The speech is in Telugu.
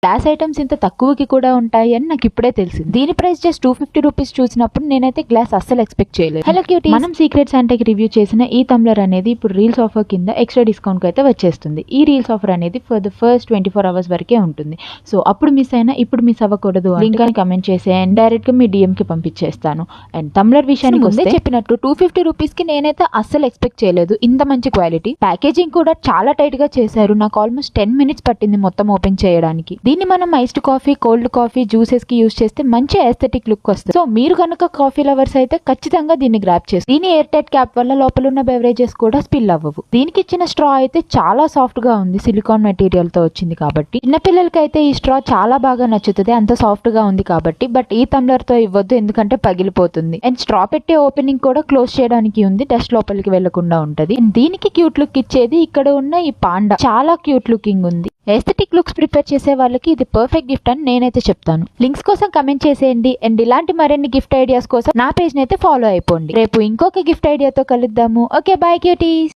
గ్లాస్ ఐటమ్స్ ఇంత తక్కువకి కూడా ఉంటాయి అని నాకు ఇప్పుడే తెలిసింది. దీని ప్రైస్ జస్ట్ 250 రూపీస్ చూసినప్పుడు నేనైతే గ్లాస్ అస్సలు ఎక్స్పెక్ట్ చేయలేదు. హలో క్యూటీ, మనం సీక్రెట్ శాంటాకి రివ్యూ చేసిన ఈ టంబ్లర్ అనేది ఇప్పుడు రీల్స్ ఆఫర్ కింద ఎక్స్ట్రా డిస్కౌంట్ కి అయితే వచ్చేస్తుంది. ఈ రీల్స్ ఆఫర్ అనేది ఫర్ ద ఫస్ట్ 24 అవర్స్ వరకే ఉంటుంది. సో అప్పుడు మిస్ అయినా ఇప్పుడు మిస్ అవ్వకూడదు. లింక్ అని కమెంట్ చేసి అండ్ డైరెక్ట్ గా మీ DM కి పంపించేస్తాను. అండ్ టంబ్లర్ విషయానికి వస్తే చెప్పినట్టు 250 రూపీస్ కి నేనైతే అస్సలు ఎక్స్పెక్ట్ చేయలేదు ఇంత మంచి క్వాలిటీ. ప్యాకేజింగ్ కూడా చాలా టైట్ గా చేశారు. నాకు ఆల్మోస్ట్ 10 మినిట్స్ పట్టింది మొత్తం ఓపెన్ చేయడానికి. దీన్ని మనం iced coffee, cold coffee, juices కి యూస్ చేస్తే మంచి ఎస్థెటిక్ లుక్ వస్తుంది. సో మీరు కనుక కాఫీ లవర్స్ అయితే ఖచ్చితంగా దీన్ని గ్రాప్ చేస్తారు. దీని ఎయిర్ టైట్ క్యాప్ వల్ల లోపల ఉన్న బెవరేజెస్ కూడా స్పిల్ అవ్వవు. దీనికి ఇచ్చిన స్ట్రా అయితే చాలా సాఫ్ట్ గా ఉంది, సిలికాన్ మెటీరియల్ తో వచ్చింది కాబట్టి. చిన్నపిల్లలకి అయితే ఈ స్ట్రా చాలా బాగా నచ్చుతుంది, అంత సాఫ్ట్ గా ఉంది కాబట్టి. బట్ ఈ టంబ్లర్ తో ఇవ్వద్దు, ఎందుకంటే పగిలిపోతుంది. అండ్ స్ట్రా పెట్టే ఓపెనింగ్ కూడా క్లోజ్ చేయడానికి ఉంది, డస్ట్ లోపలికి వెళ్లకుండా ఉంటది. దీనికి క్యూట్ లుక్ ఇచ్చేది ఇక్కడ ఉన్న ఈ పాండా, చాలా క్యూట్ లుకింగ్ ఉంది. ఎస్థెటిక్ లుక్స్ ప్రిపేర్ చేసే వాళ్ళకి ఇది పర్ఫెక్ట్ గిఫ్ట్ అని నేనైతే చెప్తాను. లింక్స్ కోసం కమెంట్ చేసేయండి. అండ్ ఇలాంటి మరిన్ని గిఫ్ట్ ఐడియాస్ కోసం నా పేజ్ నైతే ఫాలో అయిపోండి. రేపు ఇంకొక గిఫ్ట్ ఐడియాతో కలుద్దాము. Okay, by cuties.